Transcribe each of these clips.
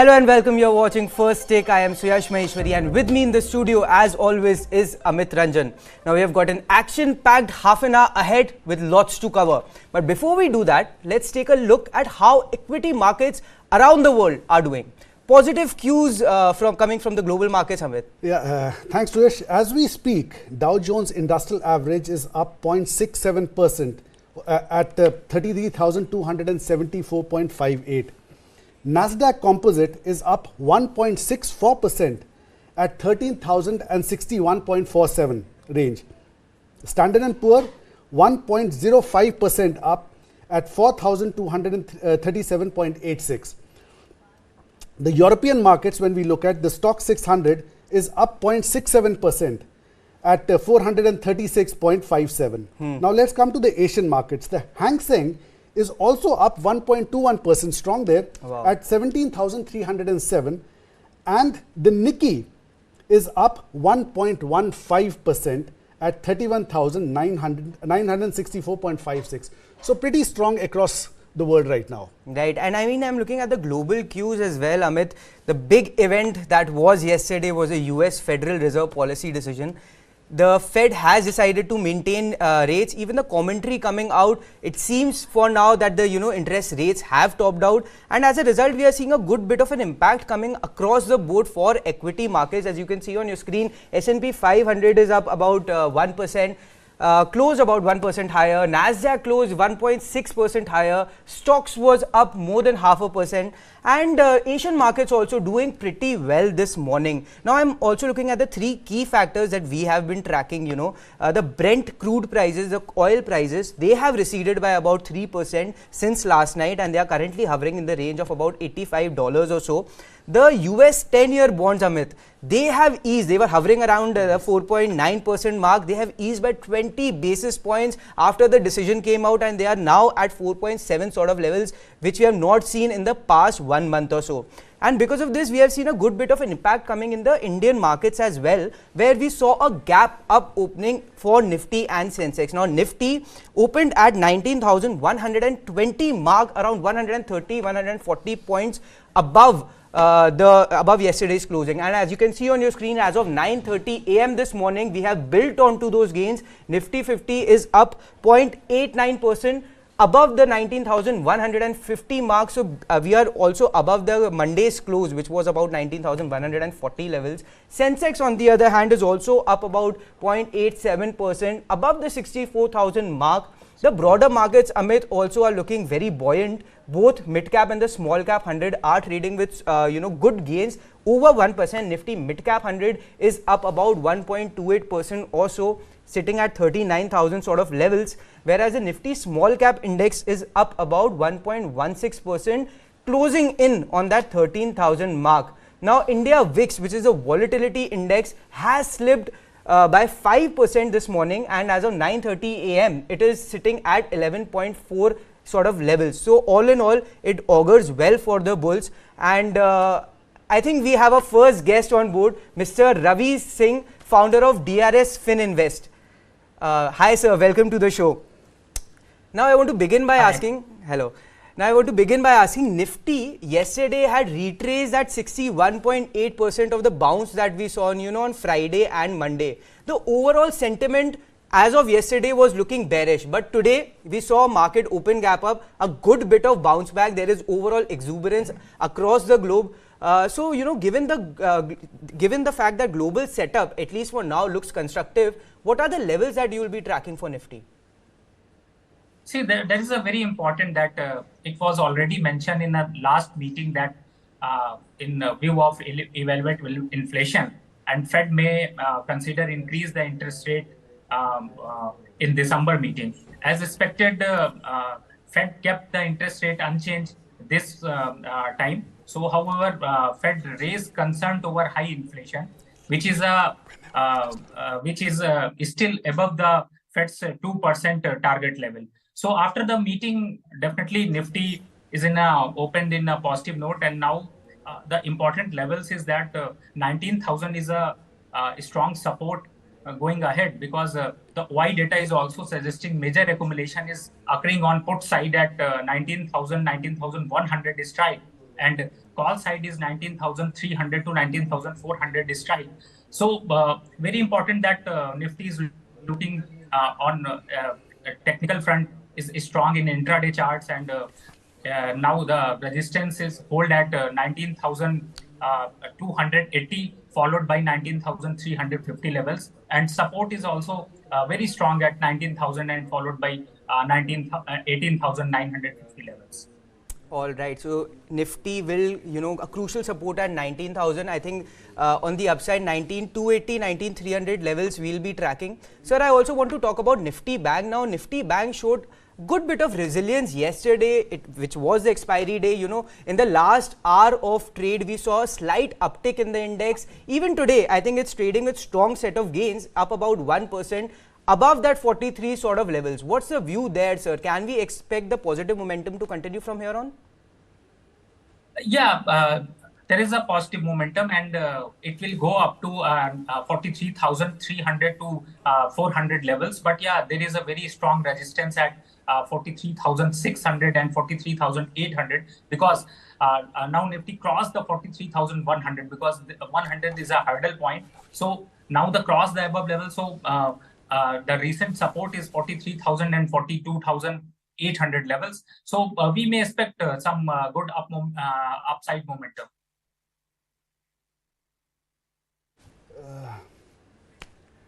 Hello and welcome. You're watching First Take. I am Suyash Maheshwari and with me in the studio as always is Amit Ranjan. Now we have got an action-packed half an hour ahead with lots to cover. But before we do that, let's take a look at how equity markets around the world are doing. Positive cues coming from the global markets, Amit. Yeah, thanks Suyash. As we speak, Dow Jones Industrial Average is up 0.67% at 33,274.58. Nasdaq Composite is up 1.64% at 13,061.47 range. Standard & Poor 1.05% up at 4,237.86. The European markets, when we look at the Stock 600, is up 0.67% at 436.57. Now let's come to the Asian markets. The Hang Seng is also up 1.21% strong there at 17,307, and the Nikkei is up 1.15% at 31,964.56. So pretty strong across the world right now. Right, and I mean I'm looking at the global cues as well, Amit. The big event that was yesterday was a US Federal Reserve policy decision. The Fed has decided to maintain rates. Even the commentary coming out, it seems for now that the interest rates have topped out, and as a result we are seeing a good bit of an impact coming across the board for equity markets. As you can see on your screen, S&P 500 is up about 1%. Closed about 1% higher. Nasdaq closed 1.6% higher. Stocks was up more than 0.5%, and Asian markets also doing pretty well this morning. Now I'm also looking at the three key factors that we have been tracking. The Brent crude prices, the oil prices, they have receded by about 3% since last night, and they are currently hovering in the range of about $85 or so. The US 10-year bonds, Amit, they have eased. They were hovering around the 4.9% mark. They have eased by 20 basis points after the decision came out, and they are now at 4.7 sort of levels, which we have not seen in the past 1 month or so. And because of this, we have seen a good bit of an impact coming in the Indian markets as well, where we saw a gap up opening for Nifty and Sensex. Now, Nifty opened at 19,120 mark, around 130, 140 points above yesterday's closing. And as you can see on your screen, as of 9:30 a.m. this morning, we have built onto those gains. Nifty 50 is up 0.89% above the 19,150 mark. So we are also above the Monday's close, which was about 19,140 levels. Sensex, on the other hand, is also up about 0.87% above the 64,000 mark. The broader markets, Amit, also are looking very buoyant. Both mid-cap and the small-cap 100 are trading with good gains over 1%. Nifty mid-cap 100 is up about 1.28% or so, sitting at 39,000 sort of levels, whereas the Nifty small-cap index is up about 1.16%, closing in on that 13,000 mark. Now, India VIX, which is a volatility index, has slipped by 5% this morning, and as of 9:30 a.m. it is sitting at 11.4 sort of levels. So all in all, it augurs well for the bulls, and I think we have a first guest on board, Mr. Ravi Singh, founder of DRS Fininvest. Hi sir, welcome to the show. Now I want to begin by asking, hello. Now I want to begin by asking, Nifty yesterday had retraced at 61.8% of the bounce that we saw on Friday and Monday. The overall sentiment as of yesterday was looking bearish, but today we saw market open gap up, a good bit of bounce back. There is overall exuberance across the globe. So given the fact that global setup, at least for now, looks constructive, what are the levels that you will be tracking for Nifty? See, there is a very important that it was already mentioned in the last meeting that in view of evaluate inflation, and Fed may consider increase the interest rate in December meeting. As expected, Fed kept the interest rate unchanged this time. So, however, Fed raised concern over high inflation, which is still above the Fed's 2% target level. So after the meeting, definitely Nifty is opened in a positive note, and now the important levels is that 19,000 is a strong support going ahead, because the Y data is also suggesting major accumulation is occurring on put side at 19,000, 19,100 strike, and call side is 19,300 to 19,400 strike. So very important that Nifty is looking on technical front is strong in intraday charts, and now the resistance is hold at 19,280 followed by 19,350 levels, and support is also very strong at 19,000 and followed by 18,950 levels. All right, so Nifty will, a crucial support at 19,000. I think on the upside, 19,280, 19,300 levels we'll be tracking. Sir, I also want to talk about Nifty Bank now. Nifty Bank showed good bit of resilience yesterday, which was the expiry day. In the last hour of trade, we saw a slight uptick in the index. Even today, I think it's trading with strong set of gains, up about 1%. Above that 43 sort of levels. What's the view there, sir? Can we expect the positive momentum to continue from here on? Yeah, there is a positive momentum, and it will go up to 43,300 to 400 levels. But yeah, there is a very strong resistance at 43,600 and 43,800, because now Nifty crossed the 43,100, because 100 is a hurdle point. So now the cross the above level. So the recent support is 43,000 and 42,800 levels. So we may expect some good upside momentum.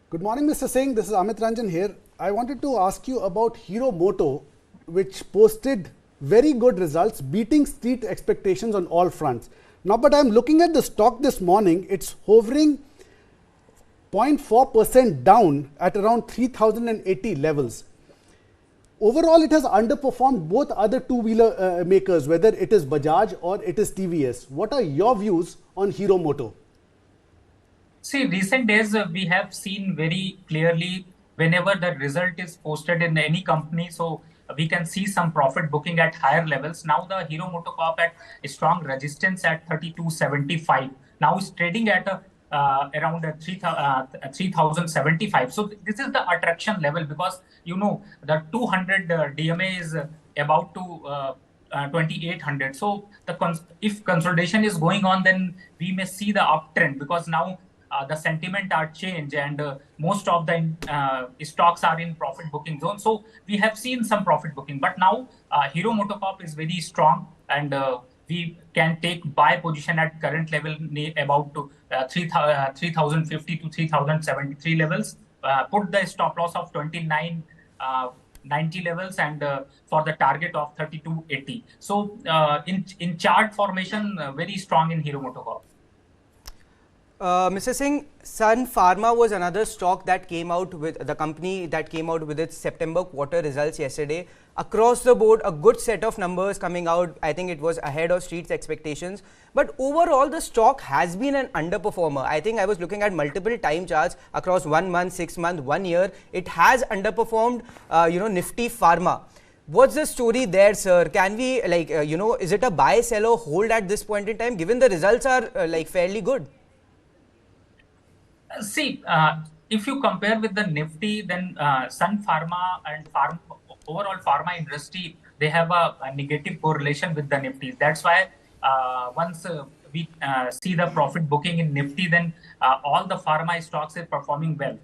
Good morning, Mr. Singh. This is Amit Ranjan here. I wanted to ask you about Hero Moto, which posted very good results, beating street expectations on all fronts. Now, but I'm looking at the stock this morning. It's hovering 0.4% down at around 3,080 levels. Overall, it has underperformed both other two-wheeler makers, whether it is Bajaj or it is TVS. What are your views on Hero Moto? See, recent days we have seen very clearly whenever the result is posted in any company, so we can see some profit booking at higher levels. Now the Hero MotoCorp at a strong resistance at 3275. Now it's trading at around 3,075. So this is the attraction level, because the 200 DMA is about to 2,800. So if consolidation is going on, then we may see the uptrend, because now the sentiment are changed, and most of the stocks are in profit booking zone. So we have seen some profit booking, but now Hero MotoCorp is very strong, and we can take buy position at current level about to 3,050 to 3,073 levels. Put the stop loss of 2990 levels, and for the target of 3280. So in chart formation, very strong in Hero MotoCorp. Mr. Singh, Sun Pharma was another stock that came out with the company that came out with its September quarter results yesterday. Across the board, a good set of numbers coming out. I think it was ahead of street's expectations. But overall, the stock has been an underperformer. I think I was looking at multiple time charts across 1 month, 6 months, 1 year. It has underperformed, Nifty Pharma. What's the story there, sir? Can we, is it a buy, sell or hold at this point in time, given the results are fairly good? See, if you compare with the Nifty, then Sun Pharma and overall pharma industry, they have a negative correlation with the Nifty. That's why once we see the profit booking in Nifty, then all the pharma stocks are performing well.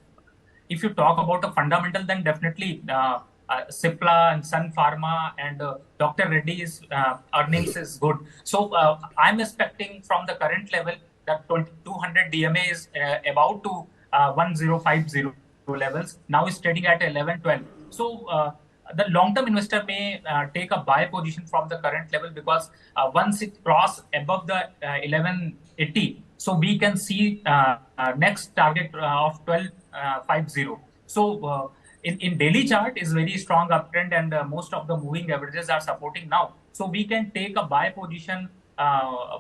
If you talk about the fundamental, then definitely Cipla and Sun Pharma and Dr. Reddy's earnings is good. So I'm expecting from the current level that 200 DMA is about to 1050 levels. Now it's trading at 1112. So the long-term investor may take a buy position from the current level, because once it crosses above the 1180, so we can see next target of 1250. So in daily chart is very strong uptrend, and most of the moving averages are supporting now. So we can take a buy position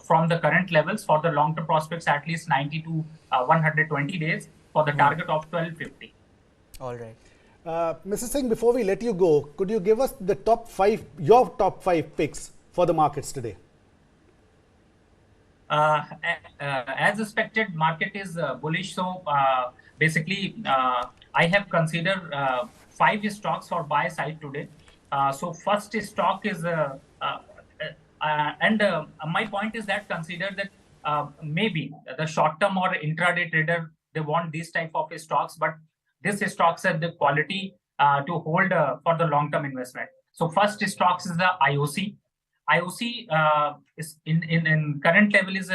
from the current levels for the long-term prospects, at least 90 to 120 days for the target of 1250. All right. Mr. Singh, before we let you go, could you give us the your top five picks for the markets today? As expected, market is bullish. So basically, I have considered 5 stocks for buy side today. So first stock is And my point is that consider that maybe the short-term or intraday trader, they want these type of stocks, but these stocks have the quality to hold for the long-term investment. So first stocks is the IOC. IOC is in current level is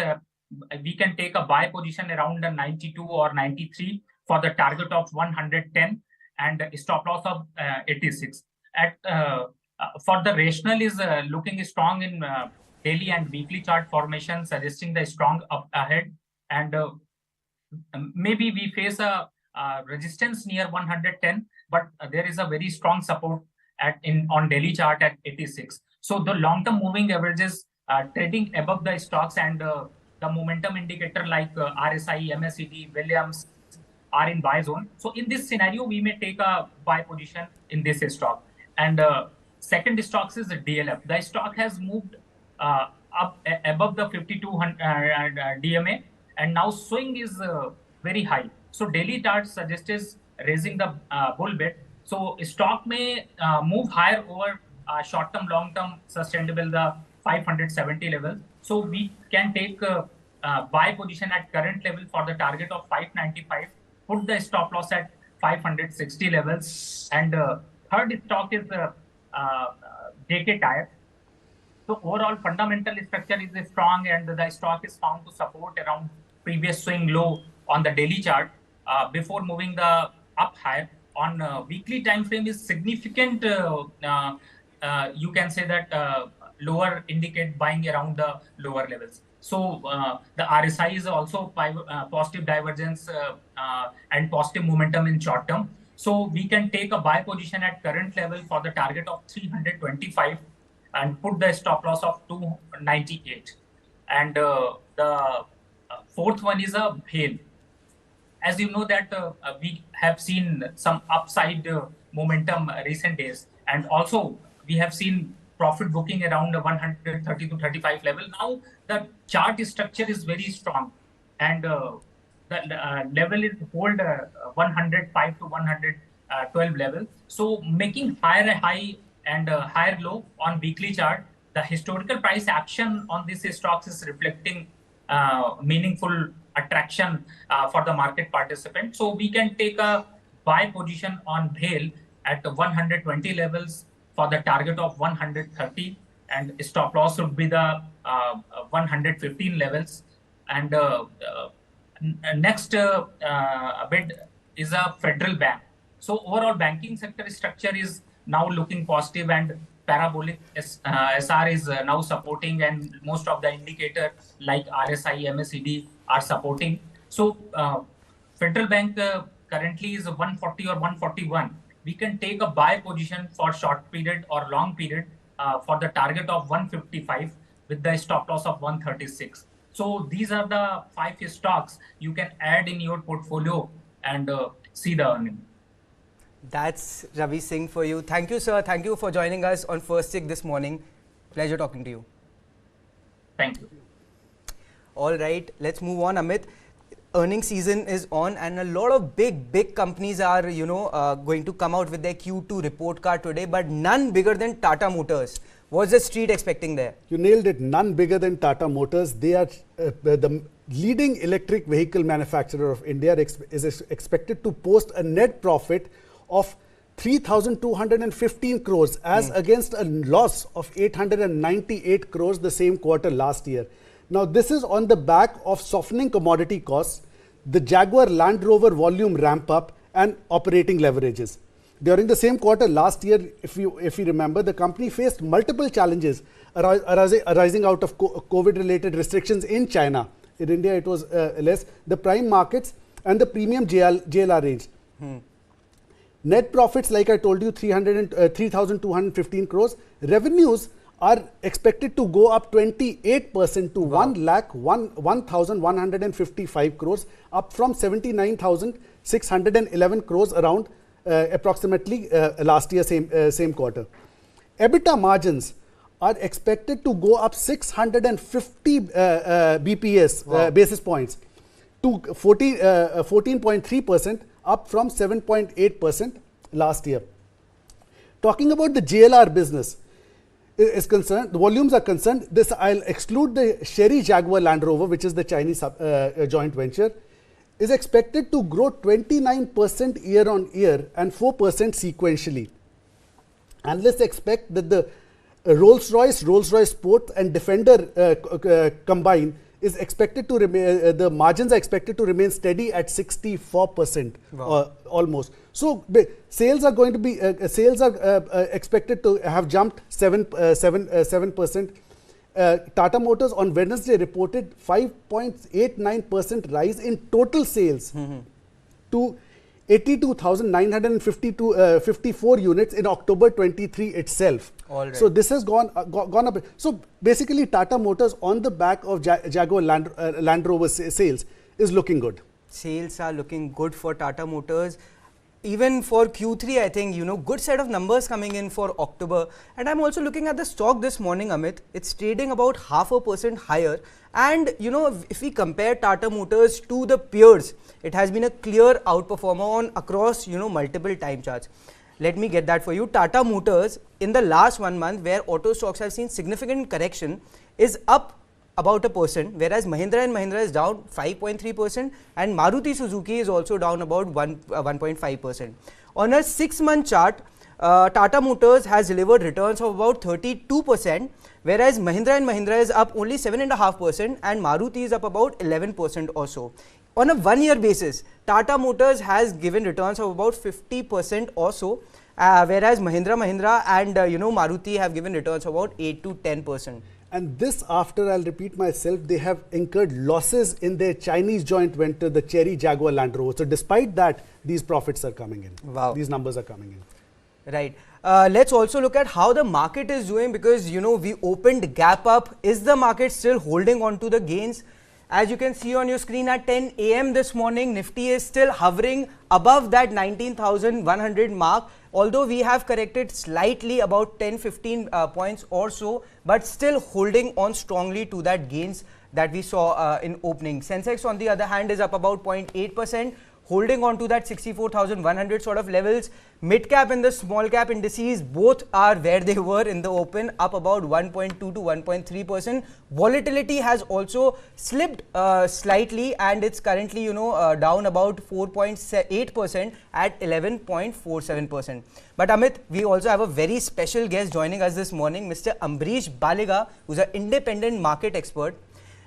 we can take a buy position around the 92 or 93 for the target of 110 and stop loss of 86. For the rationale is looking strong in daily and weekly chart formation, suggesting the strong up ahead, and maybe we face a resistance near 110, but there is a very strong support on daily chart at 86. So the long-term moving averages trading above the stocks, and the momentum indicator like RSI, MACD, Williams are in buy zone. So in this scenario, we may take a buy position in this stock. And second stocks is the DLF. The stock has moved up above the 5200 DMA, and now swing is very high. So daily chart suggests raising the bull bit. So stock may move higher over short-term, long-term, sustainable the 570 level. So we can take buy position at current level for the target of 595. Put the stop loss at 560 levels. And third stock is JK Tire. So overall fundamental structure is strong, and the stock is found to support around previous swing low on the daily chart before moving the up higher. On weekly time frame is significant. You can say that lower indicate buying around the lower levels. So the RSI is also positive divergence and positive momentum in short term. So we can take a buy position at current level for the target of 325 and put the stop loss of 298. And the fourth one is a BHEL. As you know that we have seen some upside momentum recent days, and also we have seen profit booking around the 130 to 35 level. Now the chart structure is very strong, and the level is hold 105 to 112 level. So making higher high and higher low on weekly chart. The historical price action on these stocks is reflecting meaningful attraction for the market participant. So we can take a buy position on BHEL at 120 levels for the target of 130, and stop loss would be the 115 levels. And next bid is a federal bank. So overall banking sector structure is now looking positive, and parabolic SR is now supporting, and most of the indicator like RSI, MACD are supporting. So federal bank currently is 140 or 141. We can take a buy position for short period or long period for the target of 155 with the stop loss of 136. So these are the 5 stocks you can add in your portfolio and see the earning. That's Ravi Singh for you. Thank you, sir. Thank you for joining us on First Stick this morning. Pleasure talking to you. Thank you. All right, let's move on, Amit. Earnings season is on, and a lot of big companies are, going to come out with their Q2 report card today, but none bigger than Tata Motors. What's the street expecting there? You nailed it. None bigger than Tata Motors. They are the leading electric vehicle manufacturer of India. Is expected to post a net profit of 3,215 crores as against a loss of 898 crores the same quarter last year. Now, this is on the back of softening commodity costs, the Jaguar Land Rover volume ramp up, and operating leverages. During the same quarter last year, if you remember, the company faced multiple challenges arising out of COVID-related restrictions in China. In India, it was less. The prime markets and the premium JLR range. Net profits, like I told you, 3,215 crores. Revenues are expected to go up 28% to 1,155 crores, up from 79,611 crores around approximately last year same quarter. EBITDA margins are expected to go up 650 basis points to 14.3%, up from 7.8% last year. Talking about the JLR business, is concerned, the volumes are concerned, this I'll exclude the Chery Jaguar Land Rover, which is the Chinese joint venture, is expected to grow 29% year on year and 4% sequentially. Analysts expect that the Rolls-Royce Sport and Defender combined is expected to remain, the margins are expected to remain steady at 64%, almost. So sales are going to be, expected to have jumped 7%. Tata Motors on Wednesday reported 5.89% rise in total sales to 82,954 units in October 23 itself. So this has gone up. So basically Tata Motors on the back of Jaguar Land Rover sales is looking good. Sales are looking good for Tata Motors. Even for Q3, I think, good set of numbers coming in for October. And I'm also looking at the stock this morning, Amit. It's trading about 0.5% higher. And, if we compare Tata Motors to the peers, it has been a clear outperformer across, multiple time charts. Let me get that for you. Tata Motors in the last 1 month, where auto stocks have seen significant correction, is up about 1%, whereas Mahindra & Mahindra is down 5.3% and Maruti Suzuki is also down about 1.5%. On a 6-month chart, Tata Motors has delivered returns of about 32%, whereas Mahindra & Mahindra is up only 7.5% and Maruti is up about 11% or so. On a 1-year basis, Tata Motors has given returns of about 50% or so, whereas Mahindra and Maruti have given returns of about 8 to 10%. And this after, I'll repeat myself, they have incurred losses in their Chinese joint venture, the Chery Jaguar Land Rover. So despite that, these profits are coming in. Wow. These numbers are coming in. Right. Let's also look at how the market is doing, because, we opened gap up. Is the market still holding on to the gains? As you can see on your screen, at 10 a.m. this morning, Nifty is still hovering above that 19,100 mark. Although we have corrected slightly about 10-15 points or so, but still holding on strongly to that gains that we saw in opening. Sensex on the other hand is up about 0.8%, holding on to that 64,100 sort of levels. Mid cap and the small cap indices both are where they were in the open, up about 1.2 to 1.3%. Volatility has also slipped slightly, and it's currently down about 4.8% at 11.47%. But Amit, we also have a very special guest joining us this morning, Mr. Ambrish Baliga, who's an independent market expert.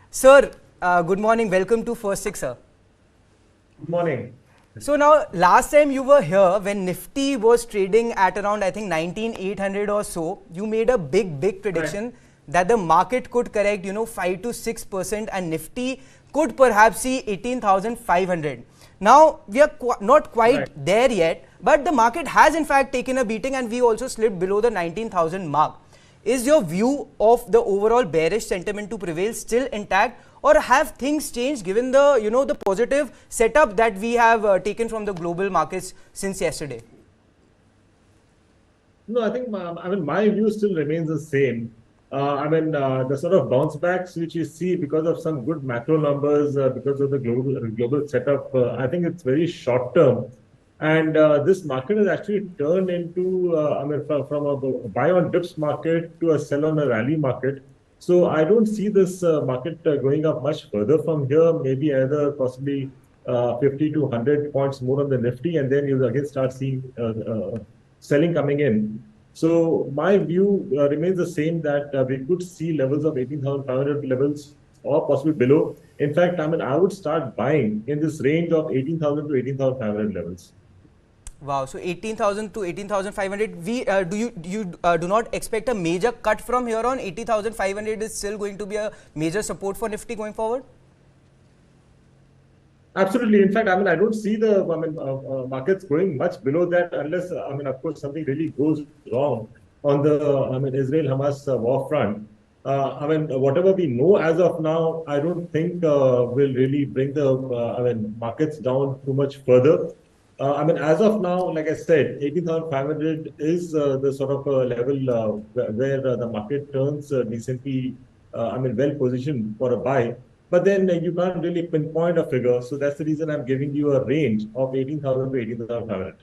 Sir, good morning. Welcome to First Six, sir. Good morning. So now, last time you were here when Nifty was trading at around, I think, 19,800 or so, you made a big prediction that the market could correct, 5 to 6% and Nifty could perhaps see 18,500. Now, we are not quite there yet, but the market has in fact taken a beating and we also slipped below the 19,000 mark. Is your view of the overall bearish sentiment to prevail still intact, or have things changed given the the positive setup that we have taken from the global markets since yesterday? No, I think my view still remains the same. The sort of bounce backs which you see because of some good macro numbers, because of the global setup, I think it's very short term. And this market has actually turned into, from a buy on dips market to a sell on a rally market. So I don't see this market going up much further from here, maybe either possibly 50 to 100 points more on the Nifty, and then you'll again start seeing selling coming in. So my view remains the same, that we could see levels of 18,500 levels or possibly below. In fact, I would start buying in this range of 18,000 to 18,500 levels. Wow, so 18,000 to 18,500. We do not expect a major cut from here on? 80,500 is still going to be a major support for Nifty going forward? Absolutely. In fact, I don't see the markets going much below that unless, of course, something really goes wrong on the Israel-Hamas war front. Whatever we know as of now, I don't think will really bring the markets down too much further. As of now, like I said, 18,500 is the sort of level where the market turns decently, well positioned for a buy. But then you can't really pinpoint a figure. So that's the reason I'm giving you a range of 18,000 to 18,500.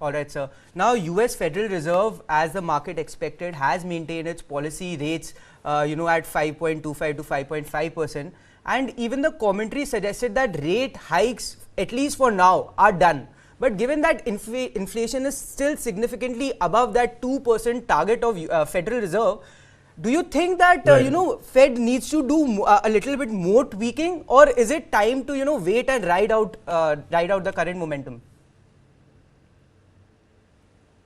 All right, sir. Now, US Federal Reserve, as the market expected, has maintained its policy rates, at 5.25 to 5.5%. And even the commentary suggested that rate hikes, at least for now, are done. But given that inflation is still significantly above that 2% target of Federal Reserve, do you think that, Fed needs to do a little bit more tweaking, or is it time to, wait and ride out the current momentum?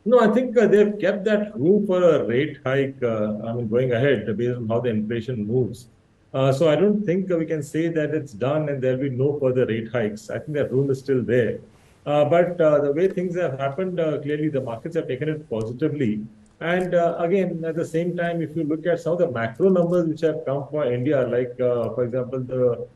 No, I think they've kept that room for a rate hike, going ahead based on how the inflation moves. So I don't think we can say that it's done and there'll be no further rate hikes. I think that room is still there. But the way things have happened, clearly the markets have taken it positively. And again, at the same time, if you look at some of the macro numbers which have come for India, like, for example, the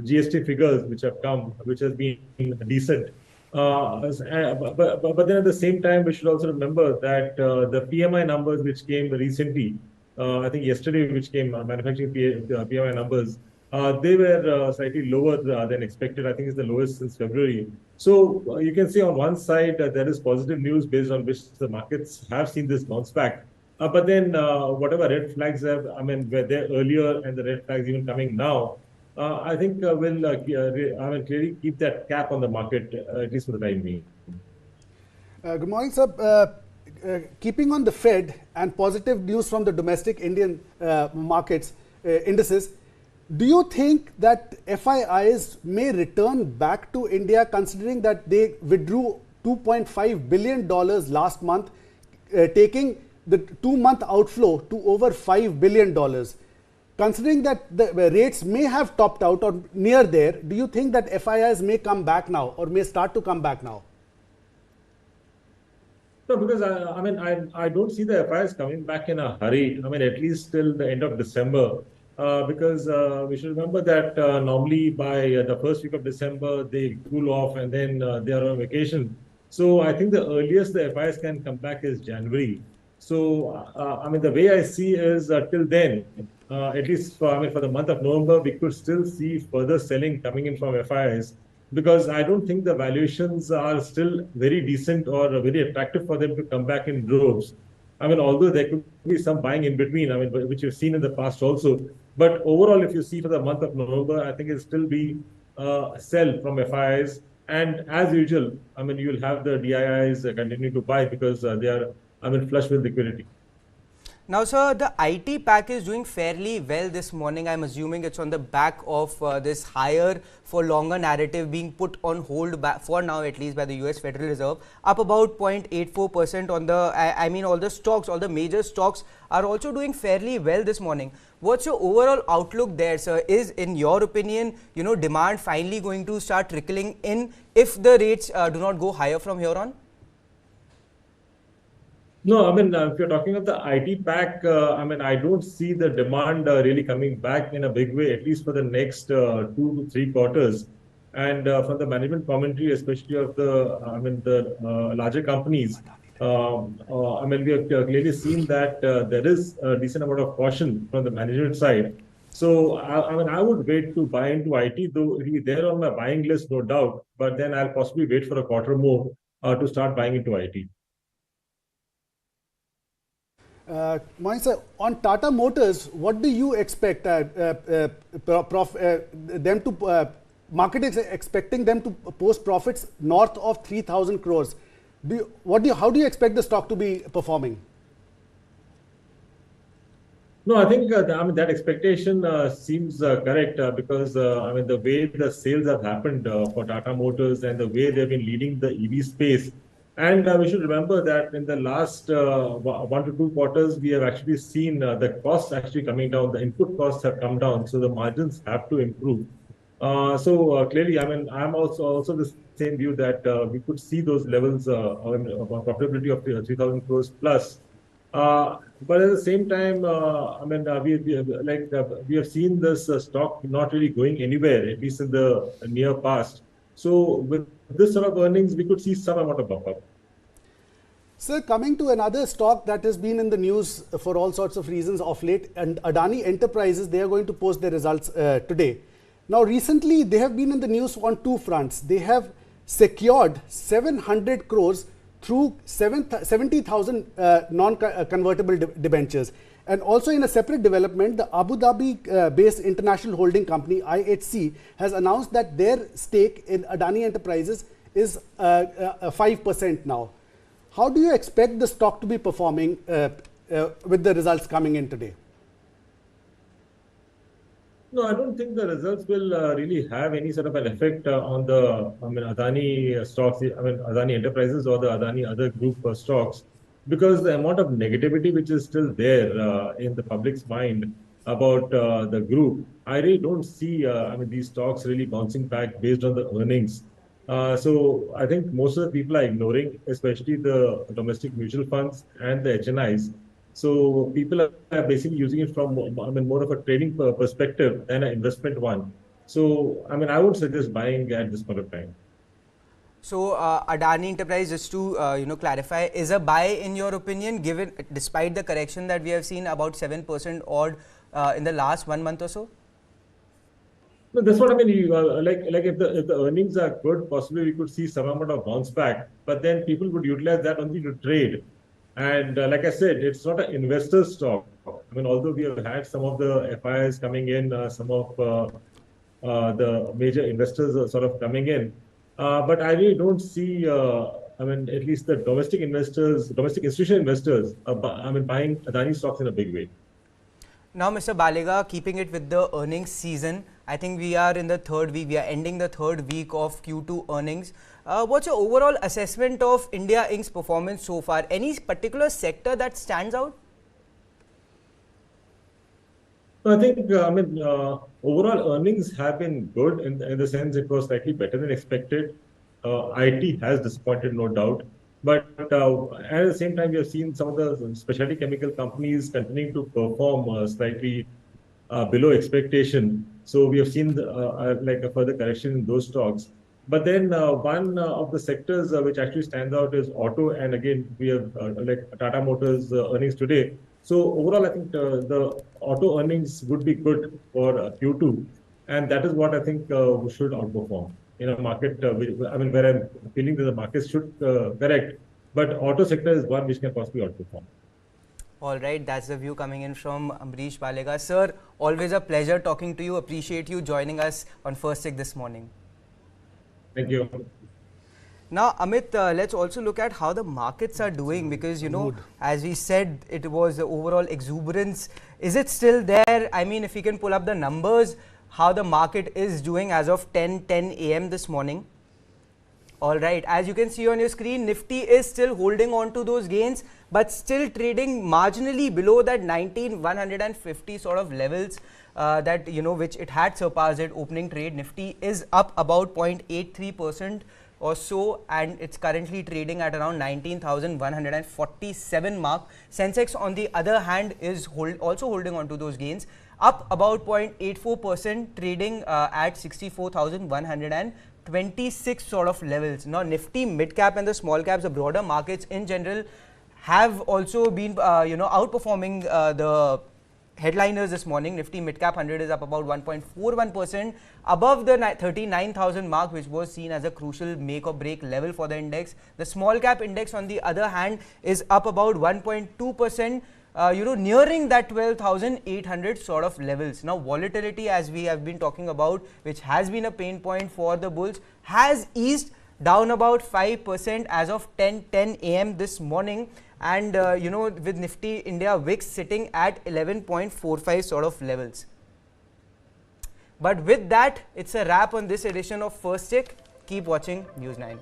GST figures which have come, which has been decent. But then at the same time, we should also remember that the PMI numbers which came recently, I think yesterday, which came, manufacturing PMI numbers, they were slightly lower than expected. I think it's the lowest since February. So you can say on one side there is positive news based on which the markets have seen this bounce back. But then whatever red flags were there earlier, and the red flags even coming now, I think will clearly keep that cap on the market, at least for the time being. Good morning, sir. Keeping on the Fed and positive news from the domestic Indian markets, indices, do you think that FIIs may return back to India, considering that they withdrew $2.5 billion last month, taking the 2-month outflow to over $5 billion? Considering that the rates may have topped out or near there, do you think that FIIs may come back now or may start to come back now? No, because I don't see the FIIs coming back in a hurry. At least till the end of December. Because we should remember that normally by the first week of December, they cool off and then they are on vacation. So I think the earliest the FIs can come back is January. So, the way I see is till then, at least for the month of November, we could still see further selling coming in from FIs, because I don't think the valuations are still very decent or very attractive for them to come back in droves. Although there could be some buying in between, which you've seen in the past also. But overall, if you see for the month of November, I think it'll still be sell from FIIs. And as usual, you'll have the DIIs continue to buy because they are, flush with liquidity. Now, sir, the IT pack is doing fairly well this morning. I'm assuming it's on the back of this higher for longer narrative being put on hold for now, at least by the US Federal Reserve, up about 0.84% on the, all the stocks, all the major stocks are also doing fairly well this morning. What's your overall outlook there, sir? Is, in your opinion, demand finally going to start trickling in if the rates do not go higher from here on? No, if you're talking of the IT pack, I don't see the demand really coming back in a big way, at least for the next 2 to 3 quarters. And from the management commentary, especially of the larger companies, we have clearly seen that there is a decent amount of caution from the management side. So, I would wait to buy into IT, though it will be there on my buying list, no doubt. But then I'll possibly wait for a quarter more to start buying into IT. Moin sir, on Tata Motors, what do you expect market is expecting them to post profits north of 3,000 crores. How do you expect the stock to be performing? No, I think that expectation seems correct because the way the sales have happened for Tata Motors and the way they've been leading the EV space. And we should remember that in the last 1 to 2 quarters, we have actually seen the costs actually coming down. The input costs have come down, so the margins have to improve. Clearly, I'm also the same view that we could see those levels of profitability of 3,000 crores plus. But at the same time, we have seen this stock not really going anywhere, at least in the near past. So with this sort of earnings, we could see some amount of bump up. Sir, coming to another stock that has been in the news for all sorts of reasons of late, and Adani Enterprises, they are going to post their results today. Now, recently, they have been in the news on 2 fronts. They have secured 700 crores through 70,000 non-convertible debentures. And also in a separate development, the Abu Dhabi-based international holding company IHC has announced that their stake in Adani Enterprises is 5% now. How do you expect the stock to be performing with the results coming in today? No, I don't think the results will really have any sort of an effect on the Adani stocks, Adani Enterprises or the Adani other group stocks, because the amount of negativity which is still there in the public's mind about the group, I really don't see these stocks really bouncing back based on the earnings. So I think most of the people are ignoring, especially the domestic mutual funds and the HNIs. So people are basically using it from more of a trading perspective than an investment one. So I would suggest buying at this point of time. So Adani Enterprise, just to clarify, is a buy in your opinion, given despite the correction that we have seen about 7% odd in the last 1 month or so? No, that's what I mean. Like if the earnings are good, possibly we could see some amount of bounce back. But then people would utilize that only to trade. And like I said, it's not an investor stock. Although we have had some of the FIIs coming in, some of the major investors are sort of coming in. But I really don't see, at least the domestic investors, domestic institutional investors, buying Adani stocks in a big way. Now, Mr. Balega, keeping it with the earnings season, I think we are in the third week. We are ending the third week of Q2 earnings. What's your overall assessment of India Inc.'s performance so far? Any particular sector that stands out? I think, overall earnings have been good in the sense it was slightly better than expected. IT has disappointed, no doubt. But at the same time, we have seen some of the specialty chemical companies continuing to perform slightly below expectation. So we have seen like a further correction in those stocks. But then one of the sectors which actually stands out is auto. And again, we have like Tata Motors earnings today. So overall, I think the auto earnings would be good for Q2. And that is what I think should outperform in a market, where I'm feeling that the market should correct. But auto sector is one which can possibly outperform. All right, that's the view coming in from Amrish Balega. Sir, always a pleasure talking to you. Appreciate you joining us on First Take this morning. Thank you. Now, Amit, let's also look at how the markets are doing because, as we said, it was the overall exuberance. Is it still there? I mean, if we can pull up the numbers, how the market is doing as of 10 a.m. this morning. All right, as you can see on your screen, Nifty is still holding on to those gains, but still trading marginally below that 19,150 sort of levels that, which it had surpassed at opening trade. Nifty is up about 0.83% or so, and it's currently trading at around 19,147 mark. Sensex, on the other hand, is also holding on to those gains, up about 0.84%, trading at 64,126 sort of levels. Now, Nifty, mid cap and the small caps, the broader markets in general, have also been, outperforming the headliners this morning. Nifty mid cap 100 is up about 1.41%, above the 39,000 mark, which was seen as a crucial make or break level for the index. The small cap index, on the other hand, is up about 1.2%. Nearing that 12,800 sort of levels. Now, volatility, as we have been talking about, which has been a pain point for the bulls, has eased down about 5% as of 10 a.m. this morning. And, with Nifty India VIX sitting at 11.45 sort of levels. But with that, it's a wrap on this edition of First Take. Keep watching News 9.